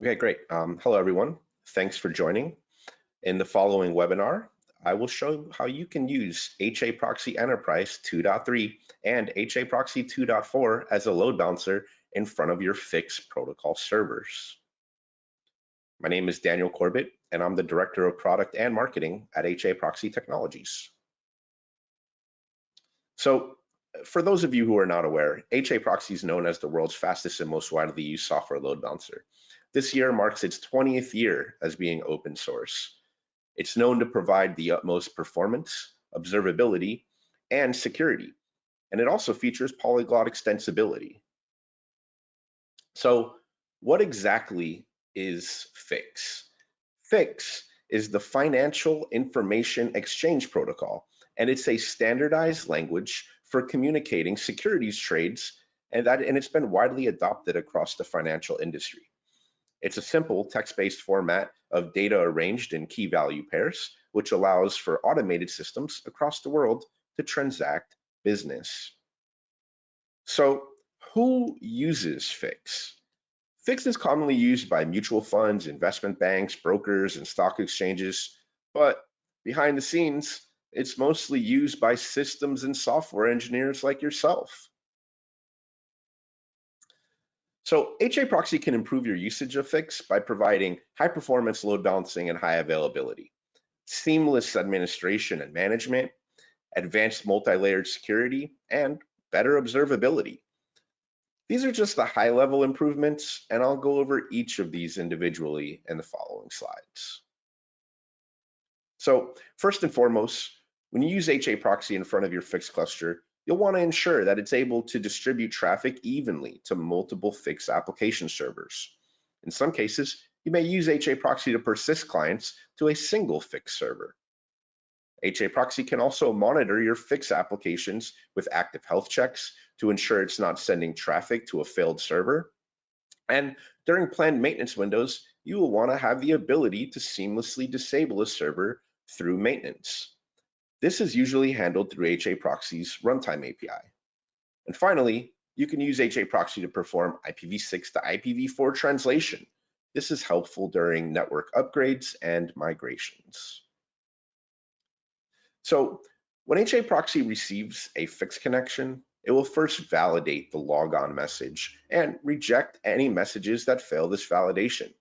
Okay, great. Hello, everyone. Thanks for joining. In the following webinar, I will show how you can use HAProxy Enterprise 2.3 and HAProxy 2.4 as a load balancer in front of your fixed protocol servers. My name is Daniel Corbett, and I'm the Director of Product and Marketing at HAProxy Technologies. So, for those of you who are not aware, HAProxy is known as the world's fastest and most widely used software load balancer. This year marks its 20th year as being open source. It's known to provide the utmost performance, observability, and security, and it also features polyglot extensibility. So, what exactly is FIX? FIX is the Financial Information Exchange Protocol, and it's a standardized language for communicating securities trades, and it's been widely adopted across the financial industry. It's a simple text-based format of data arranged in key value pairs, which allows for automated systems across the world to transact business. So, who uses FIX? FIX is commonly used by mutual funds, investment banks, brokers, and stock exchanges, but behind the scenes, it's mostly used by systems and software engineers like yourself. So HAProxy can improve your usage of FIX by providing high performance load balancing and high availability, seamless administration and management, advanced multi-layered security, and better observability. These are just the high-level improvements, and I'll go over each of these individually in the following slides. So first and foremost, when you use HAProxy in front of your FIX cluster, you'll want to ensure that it's able to distribute traffic evenly to multiple FIX application servers. In some cases, you may use HAProxy to persist clients to a single FIX server. HAProxy can also monitor your FIX applications with active health checks to ensure it's not sending traffic to a failed server. And during planned maintenance windows, you will want to have the ability to seamlessly disable a server through maintenance. This is usually handled through HAProxy's runtime API. And finally, you can use HAProxy to perform IPv6 to IPv4 translation. This is helpful during network upgrades and migrations. So when HAProxy receives a FIX connection, it will first validate the logon message and reject any messages that fail this validation.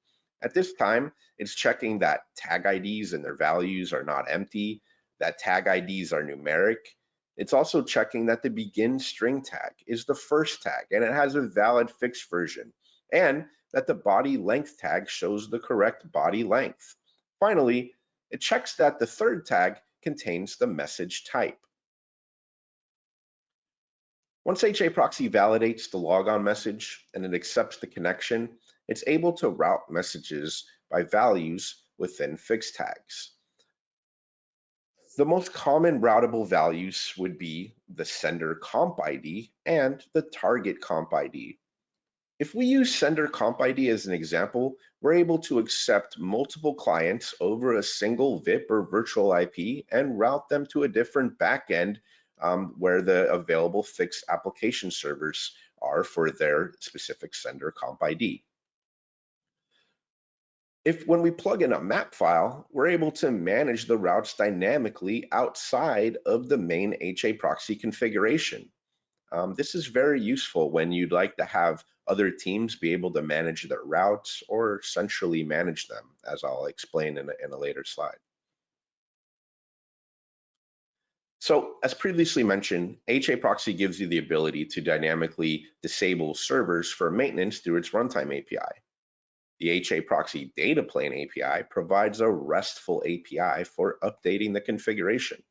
At this time, it's checking that tag IDs and their values are not empty, that tag IDs are numeric. It's also checking that the begin string tag is the first tag and it has a valid FIX version, and that the body length tag shows the correct body length. Finally, it checks that the third tag contains the message type. Once HAProxy validates the logon message and it accepts the connection, it's able to route messages by values within FIX tags. The most common routable values would be the SenderCompID and the targetCompID. If we use SenderCompID as an example, we're able to accept multiple clients over a single VIP or virtual IP and route them to a different backend where the available FIX application servers are for their specific SenderCompID. When we plug in a map file, we're able to manage the routes dynamically outside of the main HAProxy configuration. This is very useful when you'd like to have other teams be able to manage their routes or centrally manage them, as I'll explain in a later slide. So, as previously mentioned, HAProxy gives you the ability to dynamically disable servers for maintenance through its runtime API. The HAProxy data plane API provides a RESTful API for updating the configuration.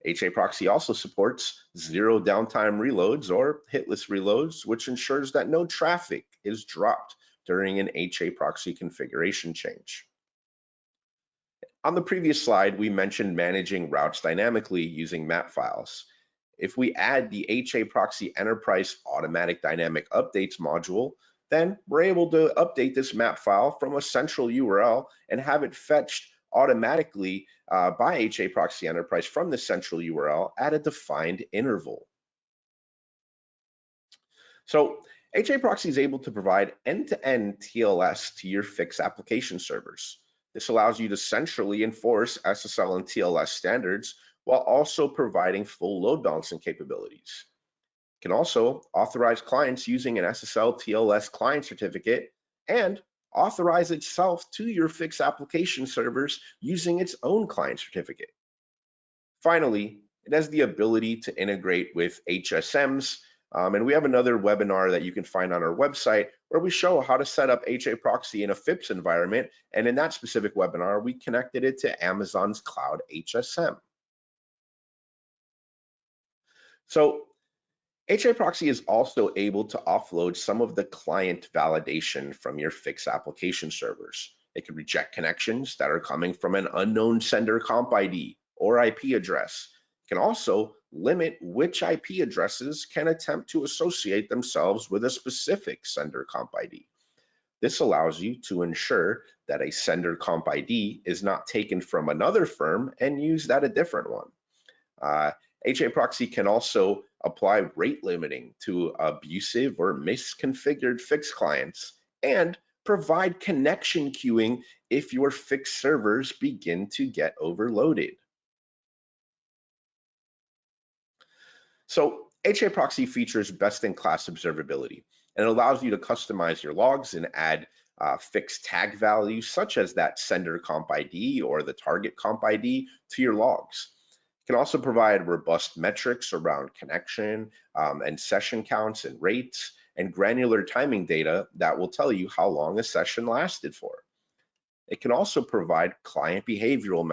HAProxy also supports zero downtime reloads or hitless reloads, which ensures that no traffic is dropped during an HAProxy configuration change. On the previous slide, we mentioned managing routes dynamically using map files. If we add the HAProxy Enterprise Automatic Dynamic Updates module, then we're able to update this map file from a central URL and have it fetched automatically by HAProxy Enterprise from the central URL at a defined interval. So HAProxy is able to provide end-to-end TLS to your Fix application servers. This allows you to centrally enforce SSL and TLS standards while also providing full load balancing capabilities. It can also authorize clients using an SSL TLS client certificate and authorize itself to your Fix application servers using its own client certificate. Finally, it has the ability to integrate with HSMs, and we have another webinar that you can find on our website where we show how to set up HAProxy in a FIPS environment, and in that specific webinar, we connected it to Amazon's Cloud HSM. So HAProxy is also able to offload some of the client validation from your Fix application servers. It can reject connections that are coming from an unknown SenderCompID or IP address. It can also limit which IP addresses can attempt to associate themselves with a specific SenderCompID. This allows you to ensure that a SenderCompID is not taken from another firm and used at a different one. HAProxy can also apply rate limiting to abusive or misconfigured Fix clients and provide connection queuing if your Fix servers begin to get overloaded. So HAProxy features best-in-class observability, and it allows you to customize your logs and add Fix tag values such as that SenderCompID or the target comp ID to your logs. It can also provide robust metrics around connection and session counts and rates and granular timing data that will tell you how long a session lasted for. It can also provide client behavioral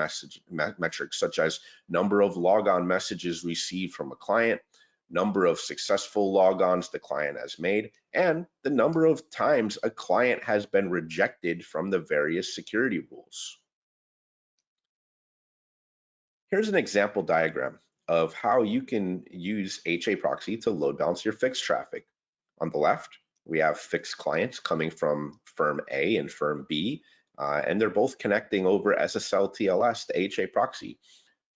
metrics such as number of logon messages received from a client, number of successful logons the client has made, and the number of times a client has been rejected from the various security rules. Here's an example diagram of how you can use HAProxy to load balance your Fix traffic. On the left, we have Fix clients coming from firm A and firm B, and they're both connecting over SSL TLS to HAProxy,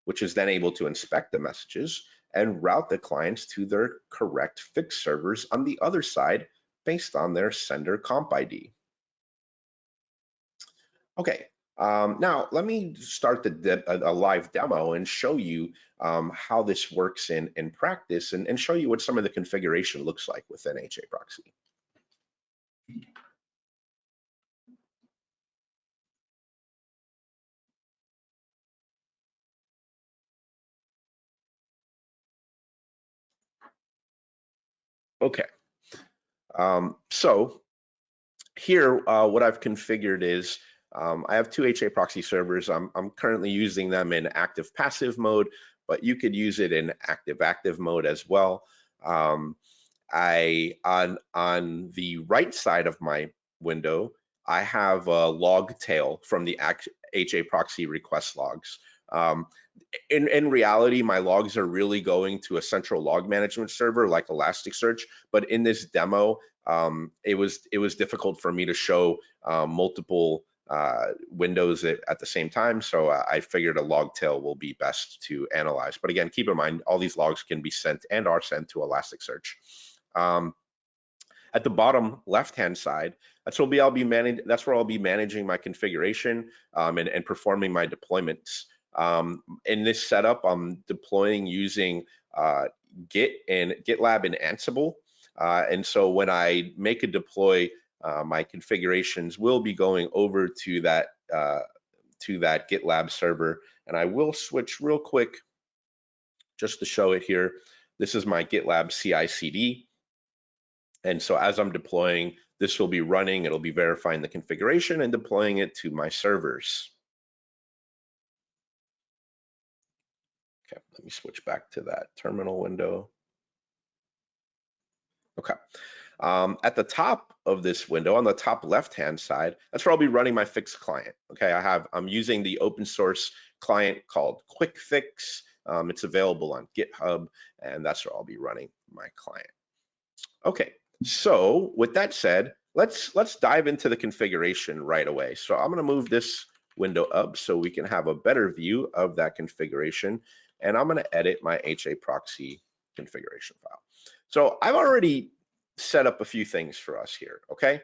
which is then able to inspect the messages and route the clients to their correct Fix servers on the other side based on their SenderCompID. Okay, now let me start a live demo and show you how this works in practice and show you what some of the configuration looks like within HAProxy. Okay, so here what I've configured is I have two HAProxy servers. I'm currently using them in active passive mode, but you could use it in active mode as well. On the right side of my window, I have a log tail from the HAProxy request logs. In reality, my logs are really going to a central log management server like Elasticsearch, but in this demo, it was difficult for me to show multiple windows at the same time, so I figured a log tail will be best to analyze. But again, keep in mind, all these logs can be sent and are sent to Elasticsearch. At the bottom left-hand side, that's where I'll be managing my configuration and performing my deployments. In this setup, I'm deploying using Git and GitLab and Ansible. And so when I make a deploy, my configurations will be going over to that GitLab server. And I will switch real quick just to show it here. This is my GitLab CI/CD. And so as I'm deploying, this will be running. It'll be verifying the configuration and deploying it to my servers. Okay, let me switch back to that terminal window. Okay. At the top of this window, on the top left-hand side, that's where I'll be running my Fix client. Okay, I'm using the open source client called QuickFix. It's available on GitHub, and that's where I'll be running my client. Okay, so with that said, let's dive into the configuration right away. So I'm going to move this window up so we can have a better view of that configuration, and I'm going to edit my HAProxy configuration file. So I've already set up a few things for us here, okay?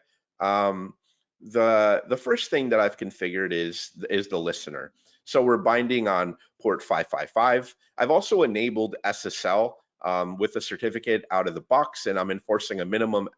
The first thing that I've configured is the listener. So we're binding on port 555. I've also enabled SSL with a certificate out of the box, and I'm enforcing a minimum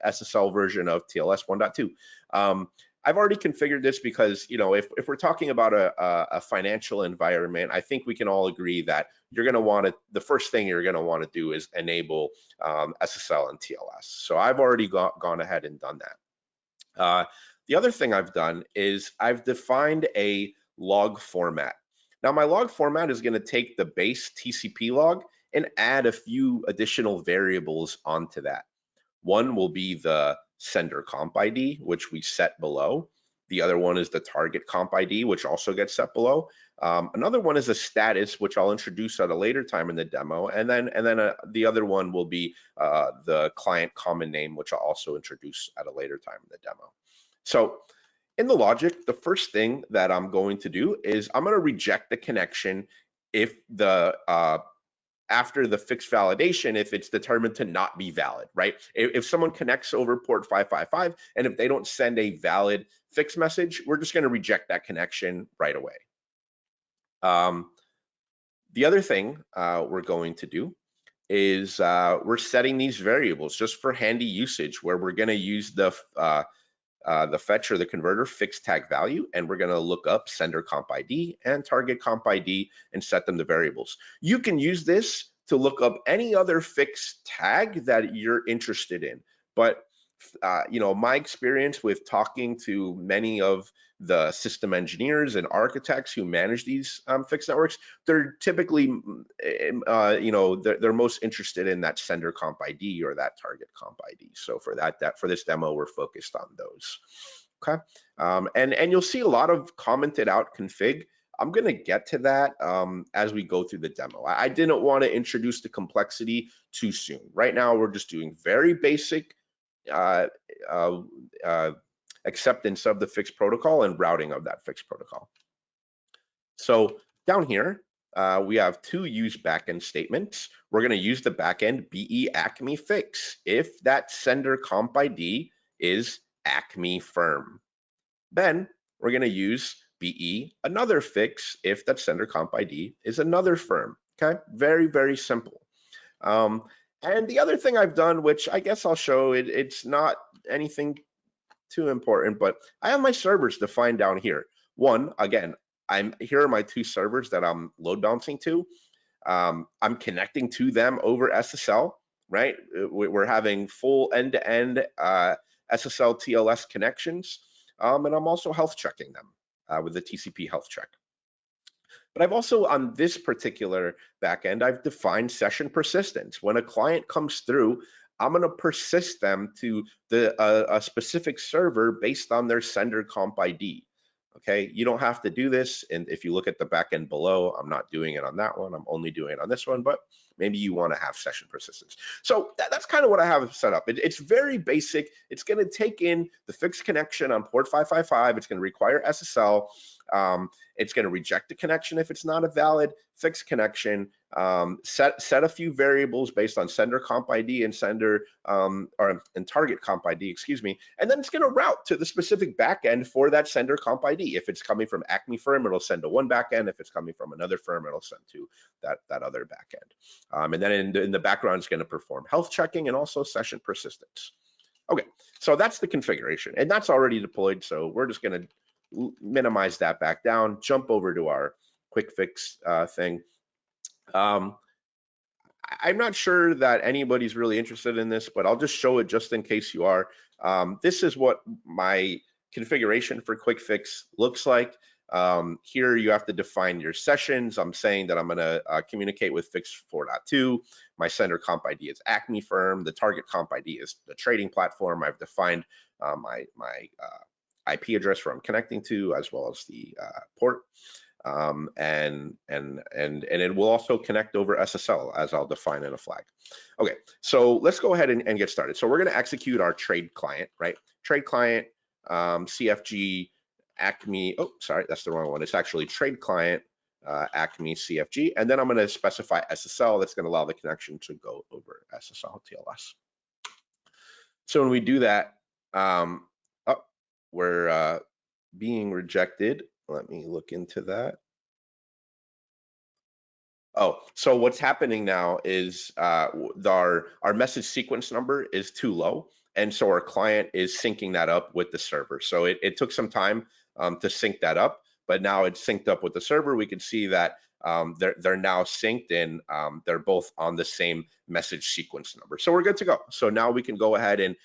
SSL version of TLS 1.2. I've already configured this because, you know, if we're talking about a financial environment, I think we can all agree that you're going to want to, the first thing you're going to want to do is enable SSL and TLS. So I've already gone ahead and done that. The other thing I've done is I've defined a log format. Now my log format is going to take the base TCP log and add a few additional variables onto that. One will be the SenderCompID, which we set below. The other one is the target comp ID, which also gets set below. Another one is a status, which I'll introduce at a later time in the demo. And then the other one will be the client common name, which I'll also introduce at a later time in the demo. So in the logic, the first thing that I'm going to do is I'm going to reject the connection if the after the fixed validation, if it's determined to not be valid, right? If someone connects over port 555 and if they don't send a valid fixed message, we're just going to reject that connection right away. The other thing we're going to do is we're setting these variables just for handy usage, where we're going to use the fetch or the converter fixed tag value, and we're going to look up sender comp ID and target comp ID and set them to variables. You can use this to look up any other fixed tag that you're interested in, but you know, my experience with talking to many of the system engineers and architects who manage these fixed networks, they're typically, you know, they're most interested in that sender comp ID or that target comp ID. So for for this demo, we're focused on those. Okay, and you'll see a lot of commented out config. I'm going to get to that as we go through the demo. I didn't want to introduce the complexity too soon. Right now, we're just doing very basic acceptance of the fixed protocol and routing of that fixed protocol. So down here, we have two use backend statements. We're going to use the backend BE Acme fix if that sender comp ID is Acme firm. Then we're going to use BE another fix if that sender comp ID is another firm. Okay, very, very simple. And the other thing I've done, which I guess I'll show, it's not anything too important, but I have my servers defined down here. One, again, here are my two servers that I'm load balancing to. I'm connecting to them over SSL, right? We're having full end-to-end SSL TLS connections, and I'm also health checking them with the TCP health check. But I've also, on this particular backend, I've defined session persistence. When a client comes through, I'm going to persist them to a specific server based on their sender comp ID. Okay, you don't have to do this, and if you look at the backend below, I'm not doing it on that one. I'm only doing it on this one, but maybe you want to have session persistence. So that's kind of what I have set up. It's very basic. It's going to take in the fixed connection on port 555. It's going to require SSL. It's going to reject the connection if it's not a valid fixed connection. Set a few variables based on sender comp ID and and target comp ID, excuse me, and then it's going to route to the specific backend for that sender comp ID. If it's coming from Acme firm, it'll send to one backend. If it's coming from another firm, it'll send to that other backend. And then in the background, it's going to perform health checking and also session persistence. Okay, so that's the configuration, and that's already deployed. So we're just going to minimize that back down, jump over to our quick fix thing. I'm not sure that anybody's really interested in this, but I'll just show it just in case you are. This is what my configuration for quick fix looks like. Here you have to define your sessions. I'm saying that I'm going to communicate with fix 4.2. My sender comp ID is Acme firm. The target comp ID is the trading platform. I've defined my IP address where I'm connecting to, as well as the port. And it will also connect over SSL, as I'll define in a flag. Okay, so let's go ahead and get started. So we're going to execute our trade client, right? Trade client, CFG, Acme. Oh, sorry, that's the wrong one. It's actually trade client, Acme, CFG, and then I'm going to specify SSL. That's going to allow the connection to go over SSL TLS. So when we do that, we're being rejected. Let me look into that. Oh, so what's happening now is our message sequence number is too low, and so our client is syncing that up with the server. So it took some time to sync that up, but now it's synced up with the server. We can see that they're now synced, and they're both on the same message sequence number. So we're good to go. So now we can go ahead and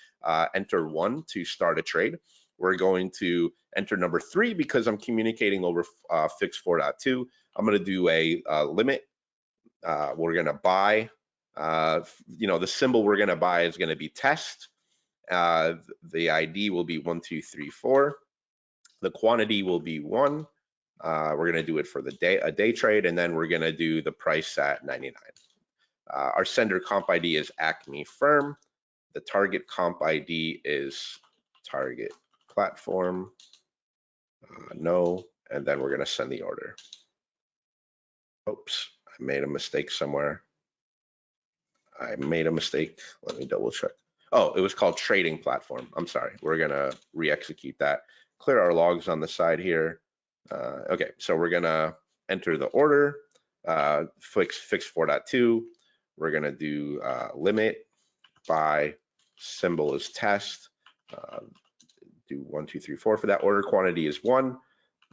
enter 1 to start a trade. We're going to enter number 3 because I'm communicating over fix 4.2. I'm going to do a limit. We're going to buy, the symbol we're going to buy is going to be test. The ID will be 1, 2, 3, 4. The quantity will be 1. We're going to do it for the day, a day trade, and then we're going to do the price at 99. Our sender comp ID is Acme Firm. The target comp ID is target platform. No, and then we're going to send the order. Oops, I made a mistake somewhere. I made a mistake. Let me double check. Oh, it was called trading platform. I'm sorry. We're gonna re-execute that. Clear our logs on the side here. Okay, so we're gonna enter the order. Fix 4.2. We're gonna do limit by symbol is test. Do 1, 2, 3, 4 for that order. Quantity is 1.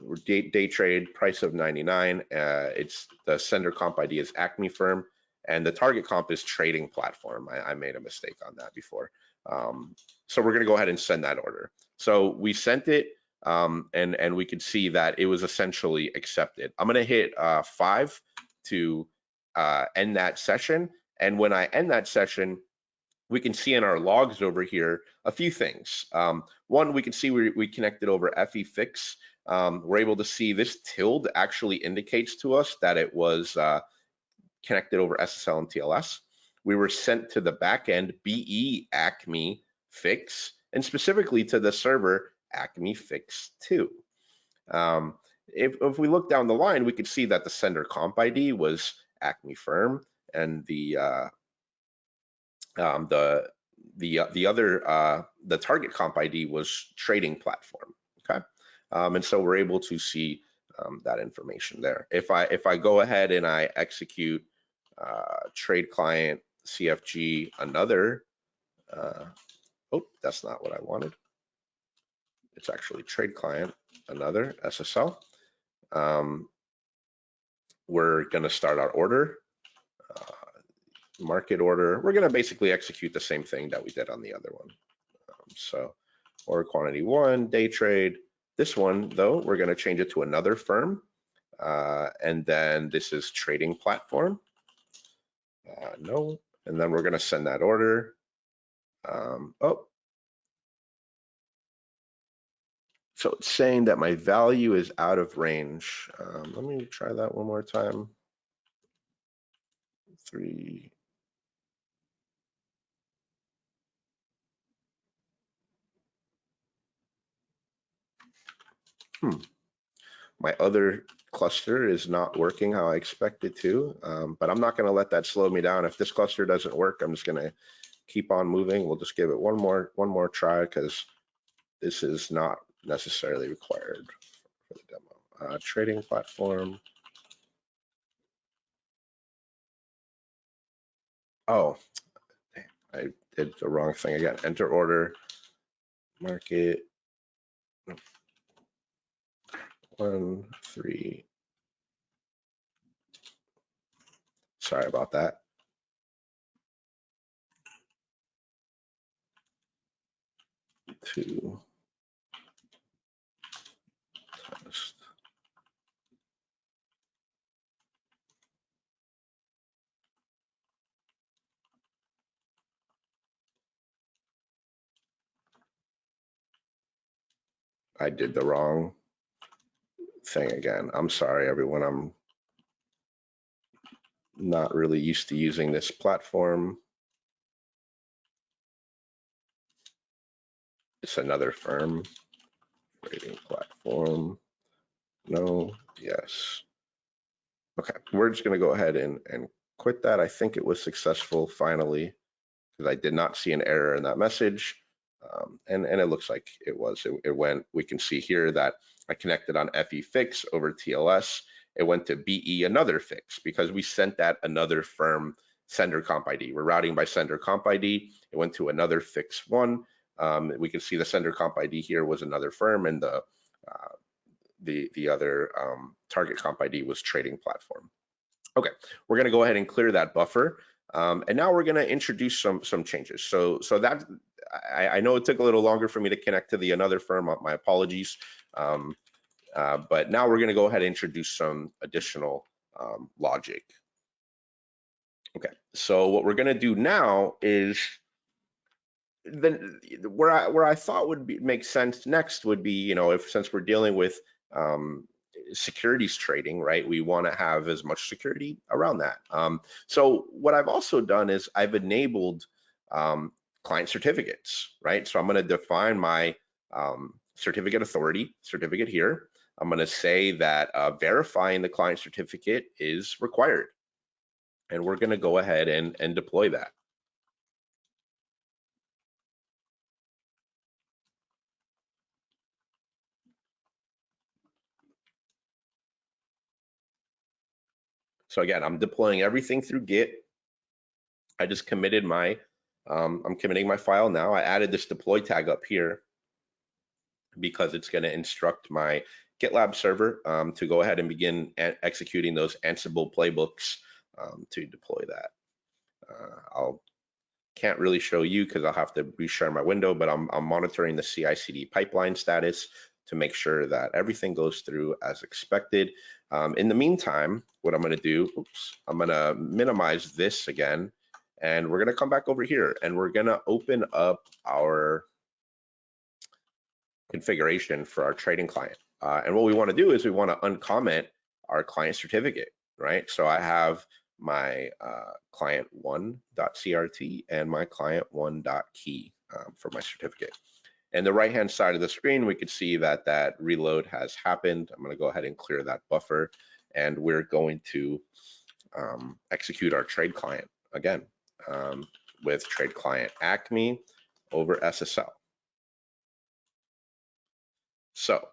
We're day trade, price of 99. It's the sender comp ID is Acme Firm, and the target comp is trading platform. I made a mistake on that before. So we're going to go ahead and send that order. So we sent it, and we could see that it was essentially accepted. I'm going to hit 5 to end that session, and when I end that session, we can see in our logs over here a few things. One, we can see we connected over FE-Fix. We're able to see this tilde actually indicates to us that it was connected over SSL and TLS. We were sent to the backend BE Acme Fix, and specifically to the server Acme Fix 2. If we look down the line, we could see that the sender comp ID was Acme Firm, and the target comp ID was trading platform. Okay, and so we're able to see that information there. If I go ahead and I execute trade client CFG another, oh, that's not what I wanted. It's actually trade client another SSL. We're going to start our order. Market order. We're going to basically execute the same thing that we did on the other one. So order quantity 1, day trade. This one, though, we're going to change it to another firm. And then this is trading platform. No. And then we're going to send that order. Oh. So it's saying that my value is out of range. Let me try that one more time. 3. My other cluster is not working how I expect it to, but I'm not going to let that slow me down. If this cluster doesn't work, I'm just going to keep on moving. We'll just give it one more try, because this is not necessarily required for the demo. Trading platform. Oh, I did the wrong thing again. Enter order, market 1, 3. Sorry about that. Two. Test. I did the wrong thing again. I'm sorry, everyone. I'm not really used to using this platform. It's another firm. Trading platform. No. Yes. Okay. We're just going to go ahead and quit that. I think it was successful finally, because I did not see an error in that message. And it looks like it was. It went, we can see here that I connected on FE fix over TLS. It went to BE another fix because we sent that another firm SenderCompID. We're routing by SenderCompID. It went to another fix one. We can see the SenderCompID here was another firm, and the other target comp ID was trading platform. Okay, we're going to go ahead and clear that buffer, and now we're going to introduce some changes. So that I know it took a little longer for me to connect to the another firm. My apologies, but now we're going to go ahead and introduce some additional logic. Okay, so what we're going to do now is then where I thought would make sense next would be, you know, since we're dealing with securities trading, right? We want to have as much security around that. So what I've also done is I've enabled client certificates, right? So I'm going to define my certificate authority certificate here. I'm going to say that verifying the client certificate is required, and we're going to go ahead and deploy that. So again, I'm deploying everything through Git. I just committed my, I'm committing my file now. I added this deploy tag up here because it's going to instruct my GitLab server to go ahead and begin executing those Ansible playbooks to deploy that. Can't really show you because I'll have to reshare my window, but I'm monitoring the CI/CD pipeline status to make sure that everything goes through as expected. In the meantime, what I'm going to do, I'm going to minimize this again, and we're going to come back over here, and we're going to open up our configuration for our trading client. And what we want to do is we want to uncomment our client certificate, right? So I have my client1.crt and my client1.key for my certificate. And the right-hand side of the screen, we could see that that reload has happened. I'm going to go ahead and clear that buffer, and we're going to execute our trade client again with trade client Acme over SSL. So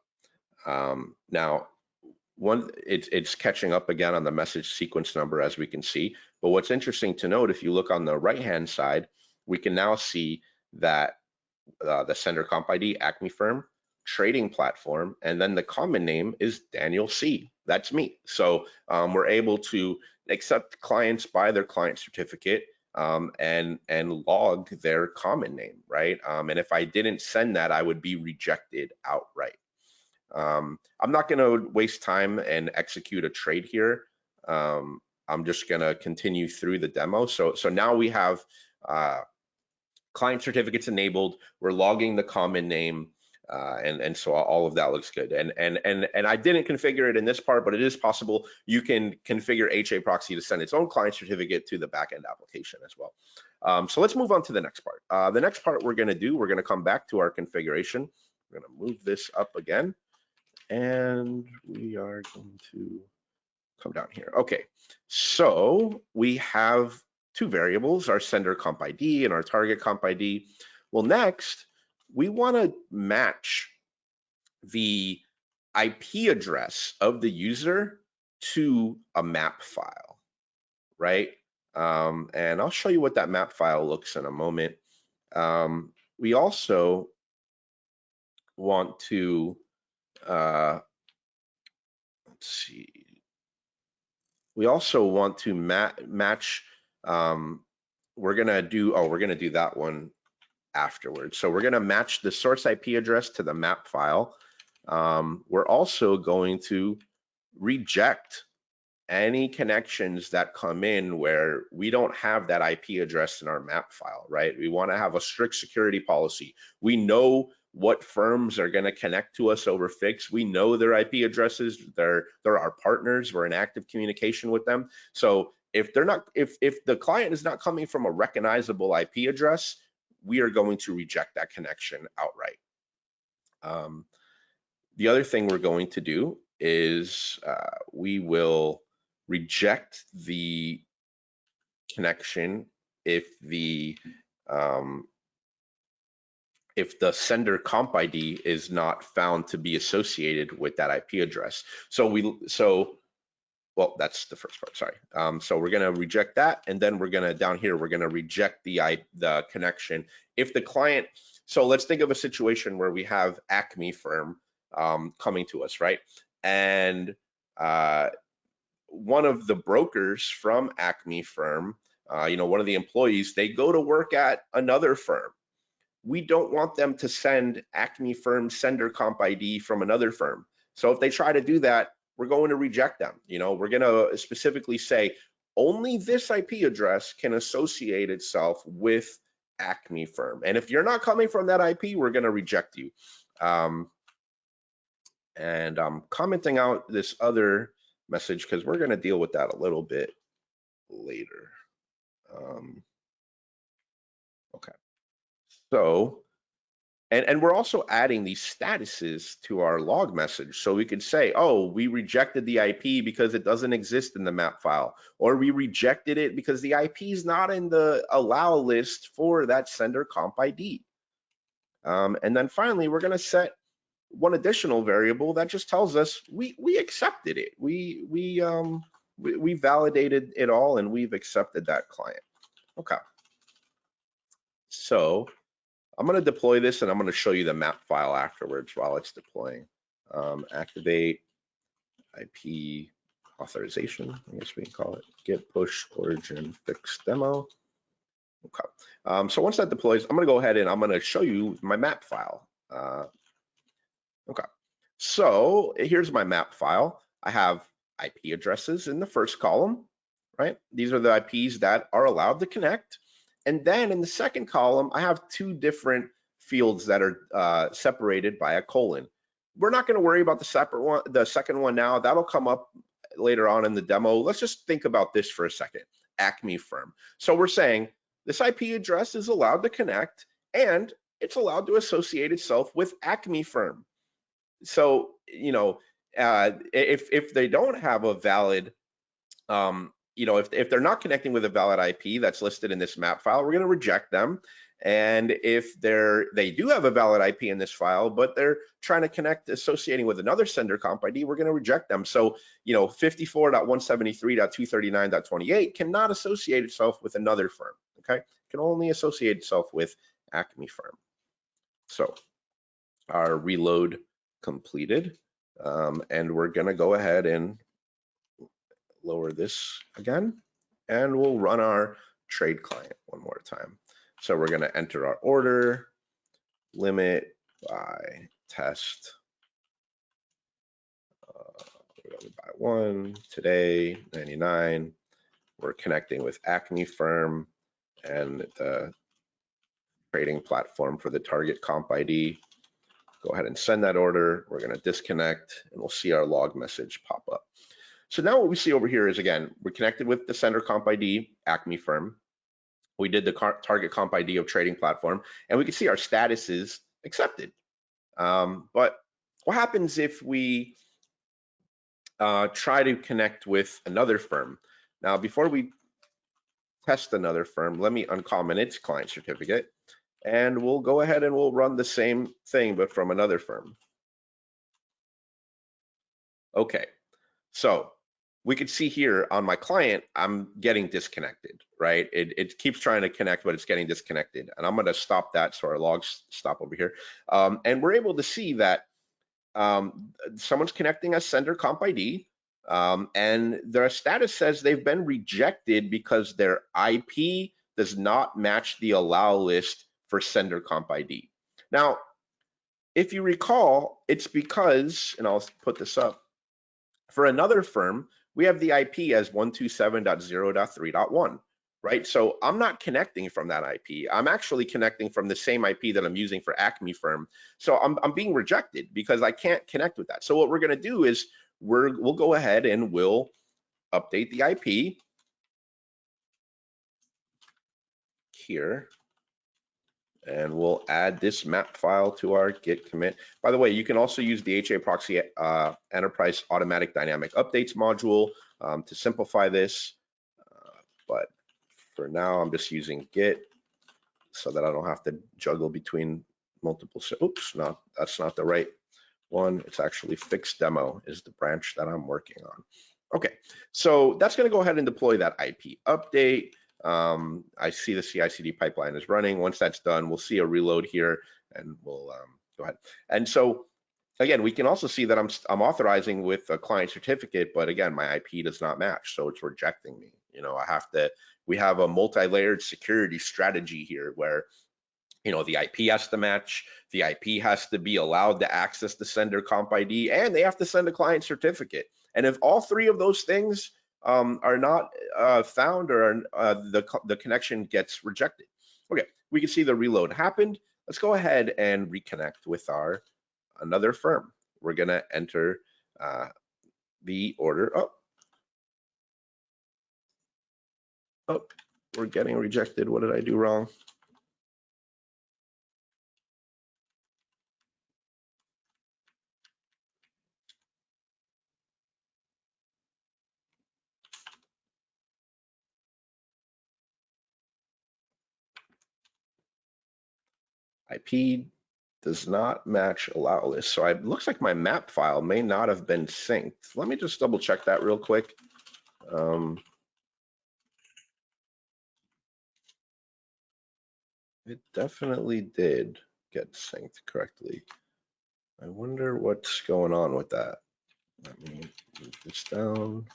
now it's catching up again on the message sequence number, as we can see. But what's interesting to note, if you look on the right-hand side, we can now see that the SenderCompID Acme firm, trading platform, and then the common name is Daniel C. That's me. So we're able to accept clients by their client certificate and log their common name, right? And if I didn't send that, I would be rejected outright. I'm not going to waste time and execute a trade here. I'm just going to continue through the demo. So now we have client certificates enabled. We're logging the common name, and so all of that looks good. And I didn't configure it in this part, but it is possible you can configure HAProxy to send its own client certificate to the backend application as well. So let's move on to the next part. The next part we're going to do, we're going to come back to our configuration. We're going to move this up again, and we are going to come down here. Okay, so we have two variables, our SenderCompID and our target comp ID. Well, next, we want to match the IP address of the user to a map file, right? And I'll show you what that map file looks in a moment. We also want to, let's see. We also want to match, we're gonna do that one afterwards. So we're gonna match the source IP address to the map file. We're also going to reject any connections that come in where we don't have that IP address in our map file, right? We wanna have a strict security policy. We know what firms are going to connect to us over Fix. We know their IP addresses. They're our partners. We're in active communication with them. So if they're not, if the client is not coming from a recognizable IP address, we are going to reject that connection outright. The other thing we're going to do is we will reject the connection if the if the sender comp ID is not found to be associated with that IP address. Well, that's the first part, sorry. So we're gonna reject that, and then we're gonna, down here, we're gonna reject the connection. If the client, so let's think of a situation where we have Acme firm coming to us, right? And one of the brokers from Acme firm, one of the employees, they go to work at another firm. We don't want them to send Acme firm sender comp ID from another firm. So if they try to do that, we're going to reject them. We're going to specifically say only this IP address can associate itself with Acme firm. And if you're not coming from that IP, we're going to reject you. And I'm commenting out this other message because we're going to deal with that a little bit later. Okay. So, and we're also adding these statuses to our log message. So we could say, oh, we rejected the IP because it doesn't exist in the map file, or we rejected it because the IP is not in the allow list for that sender comp ID. And then finally, we're going to set one additional variable that just tells us we accepted it. We validated it all, and we've accepted that client. Okay. So I'm going to deploy this, and I'm going to show you the map file afterwards while it's deploying. Activate IP authorization, I guess we can call it, git push origin fix demo. Okay. So once that deploys, I'm going to go ahead and I'm going to show you my map file. Okay. So here's my map file. I have IP addresses in the first column, right? These are the IPs that are allowed to connect. And then in the second column, I have two different fields that are separated by a colon. We're not going to worry about the second one now. That'll come up later on in the demo. Let's just think about this for a second. Acme firm. So we're saying this IP address is allowed to connect, and it's allowed to associate itself with Acme firm. So, if they don't have a valid, if they're not connecting with a valid IP that's listed in this map file, we're going to reject them. And if they do have a valid IP in this file, but they're trying to connect associating with another sender comp ID, we're going to reject them. So, 54.173.239.28 cannot associate itself with another firm. Okay, it can only associate itself with Acme firm. So our reload completed, and we're going to go ahead and lower this again, and we'll run our trade client one more time. So we're going to enter our order, limit by test, buy one, today, 99. We're connecting with Acme firm and the trading platform for the target comp ID. Go ahead and send that order. We're going to disconnect, and we'll see our log message pop up. So now what we see over here is, again, we're connected with the sender comp ID, Acme firm. We did the target comp ID of trading platform, and we can see our status is accepted. But what happens if we try to connect with another firm? Now, before we test another firm, let me uncomment its client certificate, and we'll go ahead and we'll run the same thing, but from another firm. Okay, so we could see here on my client, I'm getting disconnected, right? It keeps trying to connect, but it's getting disconnected. And I'm going to stop that so our logs stop over here. And we're able to see that someone's connecting a sender comp ID, and their status says they've been rejected because their IP does not match the allow list for sender comp ID. Now, if you recall, it's because, and I'll put this up, for another firm, we have the IP as 127.0.3.1, right? So I'm not connecting from that IP. I'm actually connecting from the same IP that I'm using for Acme firm. So I'm being rejected because I can't connect with that. So what we're going to do is we'll go ahead and we'll update the IP here. And we'll add this map file to our git commit. By the way, you can also use the HAProxy Enterprise Automatic Dynamic Updates module to simplify this. But for now, I'm just using git so that I don't have to juggle between multiple. Oops, no, that's not the right one. It's actually fixed demo is the branch that I'm working on. Okay, so that's going to go ahead and deploy that IP update. I see the CI/CD pipeline is running. Once that's done, we'll see a reload here, and we'll go ahead. And so again, we can also see that I'm authorizing with a client certificate, but again, my IP does not match, so it's rejecting me. You know, we have a multi-layered security strategy here where, you know, the IP has to match, the IP has to be allowed to access the SenderCompID, and they have to send a client certificate. And if all three of those things are not found, or the connection gets rejected. Okay, we can see the reload happened. Let's go ahead and reconnect with another firm. We're gonna enter the order. Oh, we're getting rejected. What did I do wrong? IP does not match allow list. So it looks like my map file may not have been synced. Let me just double check that real quick. It definitely did get synced correctly. I wonder what's going on with that. Let me move this down.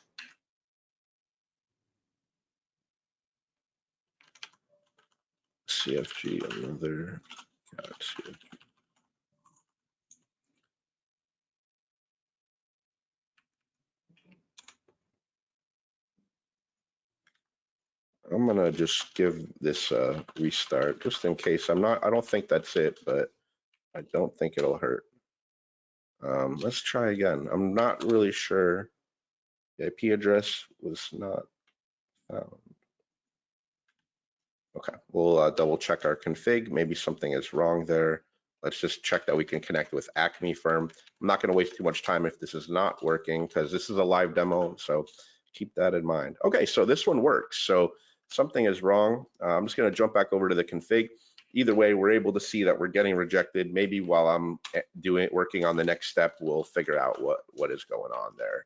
CFG, another. I'm gonna just give this a restart just in case. I don't think that's it, but I don't think it'll hurt. Let's try again. I'm not really sure. The IP address was not found. Okay, we'll double check our config. Maybe something is wrong there. Let's just check that we can connect with Acme firm. I'm not gonna waste too much time if this is not working, because this is a live demo, so keep that in mind. Okay, so this one works. So something is wrong. I'm just gonna jump back over to the config. Either way, we're able to see that we're getting rejected. Maybe while I'm working on the next step, we'll figure out what is going on there.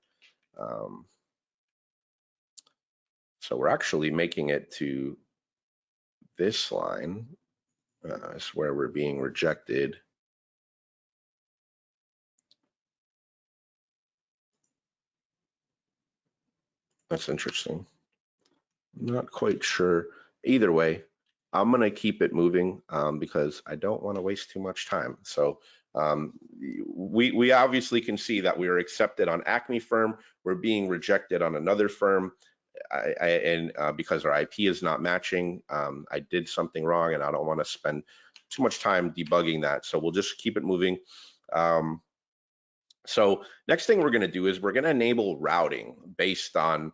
So we're actually making it to this line. Is where we're being rejected. That's interesting. Not quite sure. Either way, I'm gonna keep it moving because I don't want to waste too much time. So we obviously can see that we were accepted on Acme firm. We're being rejected on another firm, and because our IP is not matching. I did something wrong, and I don't want to spend too much time debugging that. So we'll just keep it moving. So next thing we're going to do is we're going to enable routing based on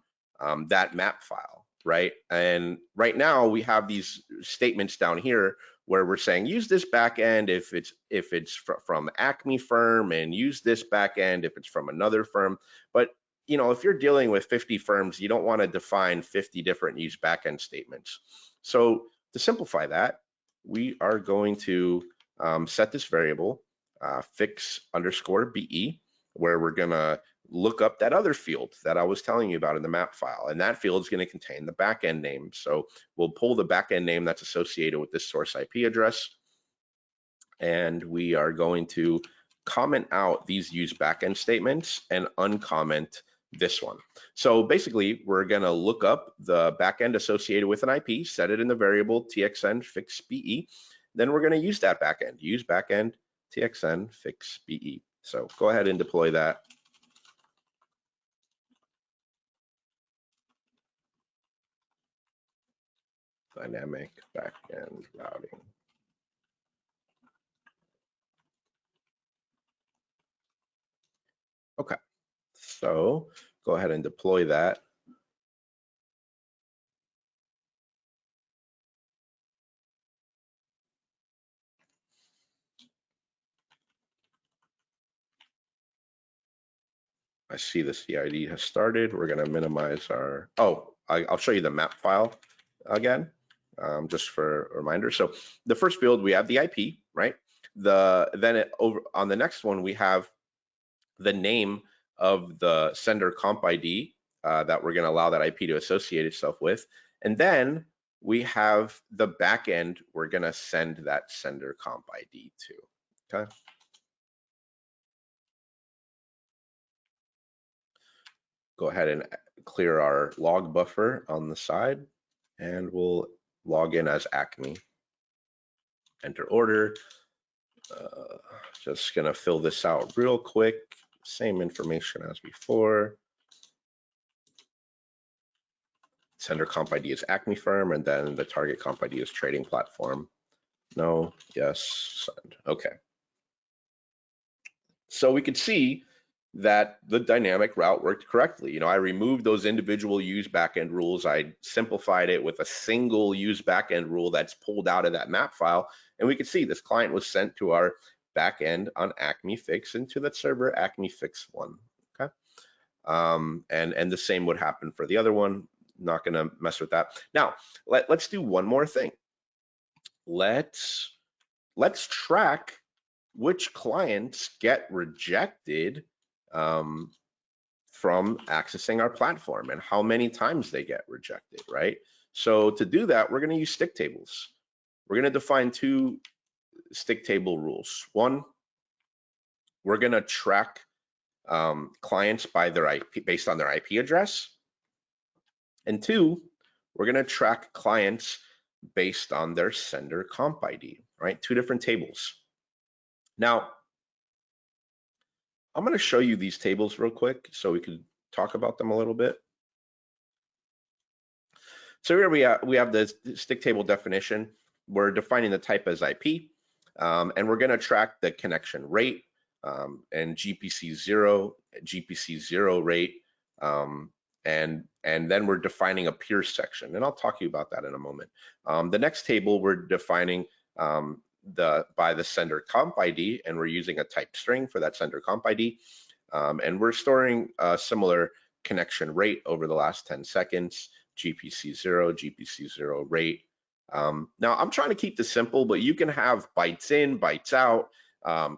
that map file, right? And right now we have these statements down here where we're saying use this backend if it's from Acme firm, and use this backend if it's from another firm. But you know, if you're dealing with 50 firms, you don't want to define 50 different use backend statements. So to simplify that, we are going to set this variable fix_BE, where we're gonna look up that other field that I was telling you about in the map file, and that field is going to contain the backend name. So we'll pull the backend name that's associated with this source IP address, and we are going to comment out these use backend statements and uncomment this one. So basically, we're going to look up the backend associated with an IP, set it in the variable txn fix BE. Then we're going to use that backend, use backend txn fix BE. So go ahead and deploy that. Dynamic backend routing. Okay, so go ahead and deploy that. I see the CID has started. We're going to minimize our, I'll show you the map file again. just for a reminder. So the first field, we have the IP, right? Over on the next one, we have the name of the SenderCompID that we're going to allow that IP to associate itself with. And then we have the backend we're going to send that SenderCompID to. Okay. Go ahead and clear our log buffer on the side, and we'll log in as Acme. Enter order. Just gonna fill this out real quick. Same information as before. Sender comp ID is Acme firm, and then the target comp ID is trading platform. No, yes, send. Okay. So we could see that the dynamic route worked correctly. I removed those individual use backend rules. I simplified it with a single use backend rule that's pulled out of that map file. And we could see this client was sent to our backend on Acme Fix and to that server Acme Fix 1. Okay. And the same would happen for the other one. Not going to mess with that. Now, let's do one more thing. Let's track which clients get rejected from accessing our platform and how many times they get rejected, right? So to do that, we're going to use stick tables. We're going to define 2 stick table rules. One, we're going to track clients by their IP, based on their IP address. And 2, we're going to track clients based on their sender comp ID, right? 2 different tables. Now, I'm going to show you these tables real quick so we can talk about them a little bit. So here we have the stick table definition. We're defining the type as IP, and we're going to track the connection rate and GPC 0 rate, and then we're defining a peer section, and I'll talk to you about that in a moment. The next table we're defining by the sender comp ID, and we're using a type string for that sender comp ID, and we're storing a similar connection rate over the last 10 seconds, GPC 0 rate. Now I'm trying to keep this simple, but you can have bytes in, bytes out,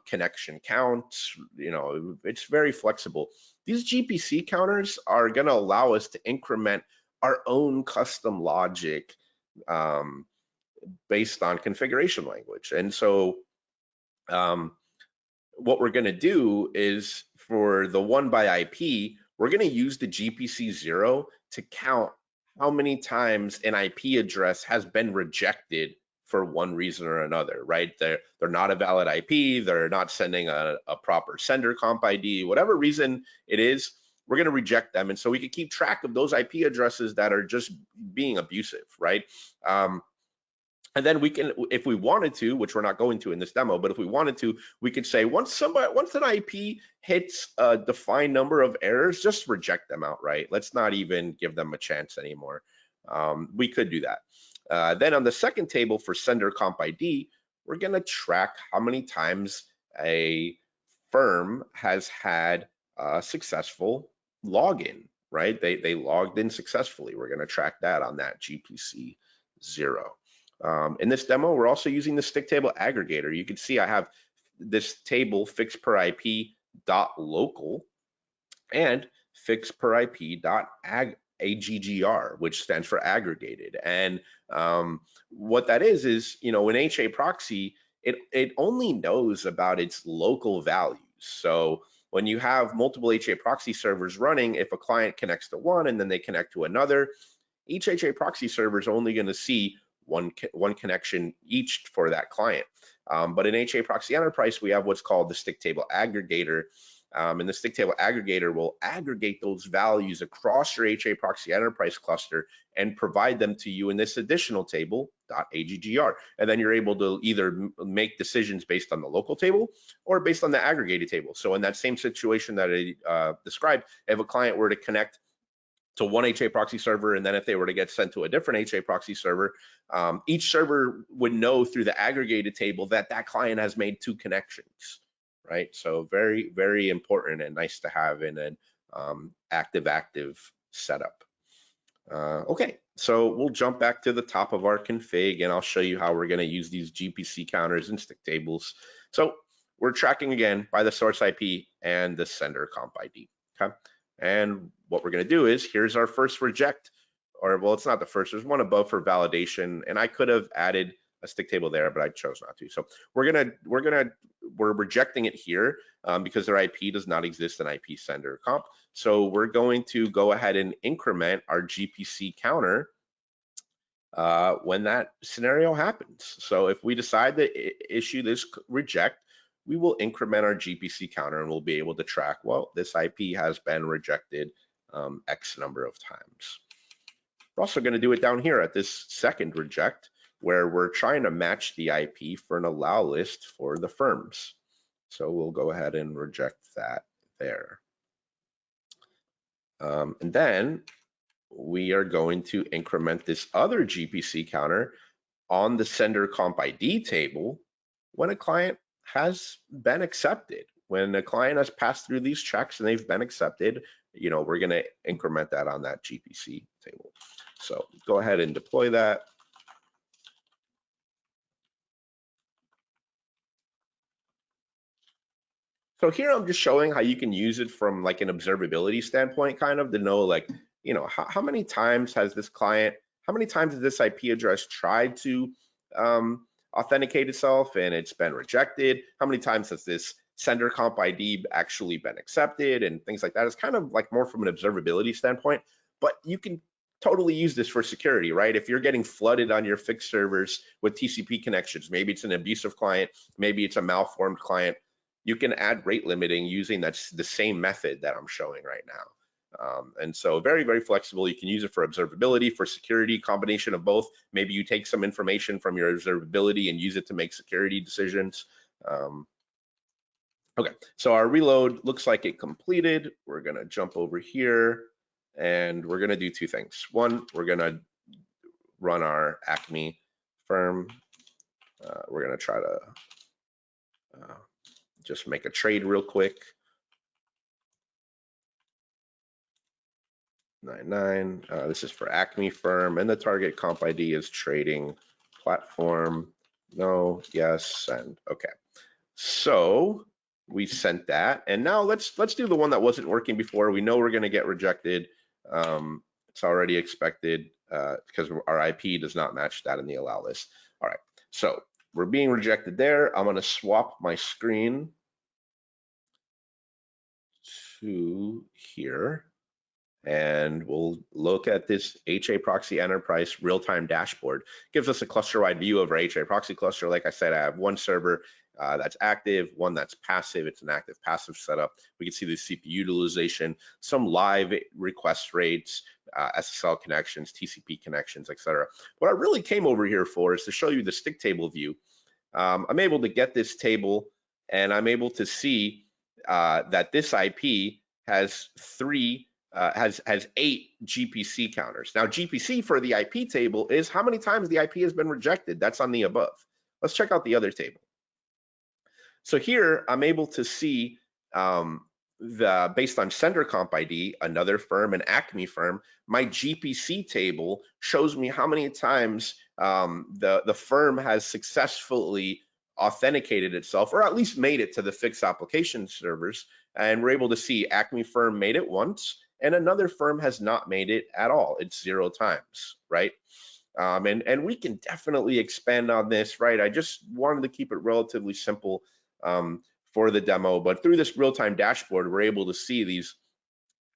connection counts, it's very flexible. These GPC counters are going to allow us to increment our own custom logic based on configuration language. And so what we're going to do is for the 1 by IP, we're going to use the GPC 0 to count how many times an IP address has been rejected for one reason or another, right? They're not a valid IP, they're not sending a proper sender comp ID, whatever reason it is, we're going to reject them. And so we can keep track of those IP addresses that are just being abusive, right? And then we can, if we wanted to, which we're not going to in this demo, but if we wanted to, we could say once an IP hits a defined number of errors, just reject them outright. Let's not even give them a chance anymore. We could do that. Then on the second table for sender comp ID, we're going to track how many times a firm has had a successful login, right? They logged in successfully. We're going to track that on that GPC 0. In this demo, we're also using the stick table aggregator. You can see I have this table fix per IP dot local and fix per IP dot AGGR, which stands for aggregated. And what that is in HAProxy, it only knows about its local values. So when you have multiple HAProxy servers running, if a client connects to one and then they connect to another, each HAProxy server is only going to see one connection each for that client. But in HAProxy Enterprise, we have what's called the stick table aggregator. And the stick table aggregator will aggregate those values across your HAProxy Enterprise cluster and provide them to you in this additional table, .aggr. And then you're able to either make decisions based on the local table or based on the aggregated table. So in that same situation that I described, if a client were to connect to one HAProxy server, and then if they were to get sent to a different HAProxy server, each server would know through the aggregated table that that client has made 2 connections, right? So very, very important and nice to have in an active setup. Okay, so we'll jump back to the top of our config and I'll show you how we're going to use these GPC counters and stick tables. So we're tracking again by the source IP and the sender comp ID. Okay, and what we're going to do is here's our first reject, or well, it's not the first, there's one above for validation, and I could have added a stick table there, but I chose not to. So we're rejecting it here because their IP does not exist in IP sender comp. So we're going to go ahead and increment our GPC counter when that scenario happens. So if we decide to issue this reject, we will increment our GPC counter and we'll be able to track, well, this IP has been rejected X number of times. We're also going to do it down here at this second reject, where we're trying to match the IP for an allow list for the firms. So we'll go ahead and reject that there. And then we are going to increment this other GPC counter on the SenderCompID table when a client has been accepted. When a client has passed through these checks and they've been accepted, you know, we're going to increment that on that GPC table. So go ahead and deploy that. So here I'm just showing how you can use it from like an observability standpoint, kind of to know like, you know, how many times has this client, how many times has this IP address tried to authenticate itself and it's been rejected? How many times has this sender comp ID actually been accepted and things like that? It's kind of like more from an observability standpoint, but you can totally use this for security, right? If you're getting flooded on your fixed servers with TCP connections, maybe it's an abusive client, maybe it's a malformed client, you can add rate limiting using that's the same method that I'm showing right now. And so very, very flexible. You can use it for observability, for security, combination of both. Maybe you take some information from your observability and use it to make security decisions. Okay, so our reload looks like it completed. We're gonna jump over here and we're gonna do two things. One, we're gonna run our Acme firm. We're gonna try to just make a trade real quick. 99. This is for Acme firm, and the target comp ID is trading platform. No, yes, send. Okay. So we sent that, and now let's do the one that wasn't working before. We know we're going to get rejected. It's already expected because our IP does not match that in the allow list. All right. So we're being rejected there. I'm going to swap my screen to here. And we'll look at this HAProxy Enterprise real-time dashboard. It gives us a cluster-wide view of our HAProxy cluster. Like I said, I have one server that's active, one that's passive. It's an active-passive setup. We can see the CPU utilization, some live request rates, SSL connections, TCP connections, etc. What I really came over here for is to show you the stick table view. I'm able to get this table, and I'm able to see that this IP has has 8 GPC counters. Now GPC for the IP table is how many times the IP has been rejected. That's on the above. Let's check out the other table. So here I'm able to see based on SenderCompID, another firm, an Acme firm, my GPC table shows me how many times the firm has successfully authenticated itself, or at least made it to the fixed application servers. And we're able to see Acme firm made it once, and another firm has not made it at all. It's 0 times, right? And we can definitely expand on this, right? I just wanted to keep it relatively simple for the demo, but through this real-time dashboard, we're able to see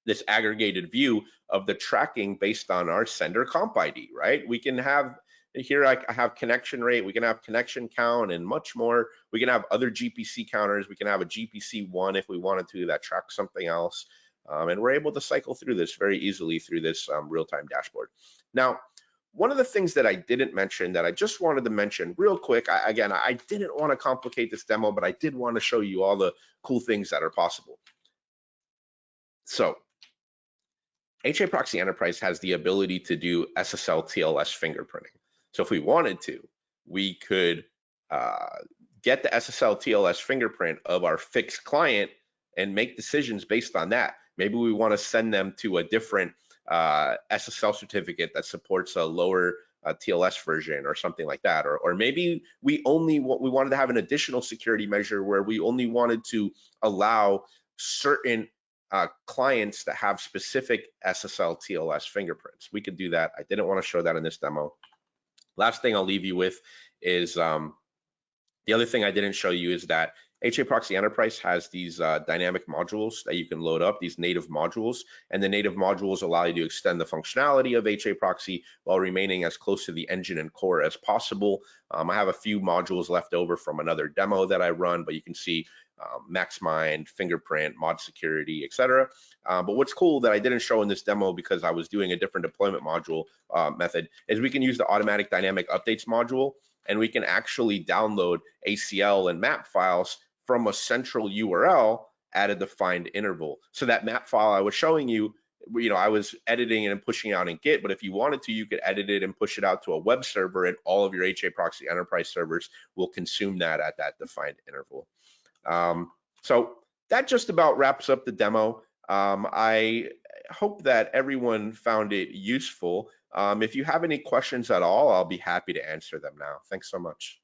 this aggregated view of the tracking based on our sender comp ID, right? We can have here, I have connection rate, we can have connection count and much more. We can have other GPC counters. We can have a GPC1 if we wanted to that tracks something else. And we're able to cycle through this very easily through this real-time dashboard. Now, one of the things that I didn't mention that I just wanted to mention real quick, again, I didn't want to complicate this demo, but I did want to show you all the cool things that are possible. So HAProxy Enterprise has the ability to do SSL TLS fingerprinting. So if we wanted to, we could get the SSL TLS fingerprint of our fixed client and make decisions based on that. Maybe we want to send them to a different SSL certificate that supports a lower TLS version or something like that, or maybe we wanted to have an additional security measure where we only wanted to allow certain clients that have specific SSL TLS fingerprints. We could do that. I didn't want to show that in this demo. Last thing I'll leave you with is the other thing I didn't show you is that HAProxy Enterprise has these dynamic modules that you can load up, these native modules, and the native modules allow you to extend the functionality of HAProxy while remaining as close to the engine and core as possible. I have a few modules left over from another demo that I run, but you can see MaxMind, fingerprint, mod security, etc. But what's cool that I didn't show in this demo because I was doing a different deployment module method is we can use the automatic dynamic updates module, and we can actually download ACL and map files from a central URL at a defined interval. So that map file I was showing you, I was editing it and pushing it out in Git, but if you wanted to, you could edit it and push it out to a web server, and all of your HAProxy Enterprise servers will consume that at that defined interval. So that just about wraps up the demo. I hope that everyone found it useful. If you have any questions at all, I'll be happy to answer them now. Thanks so much.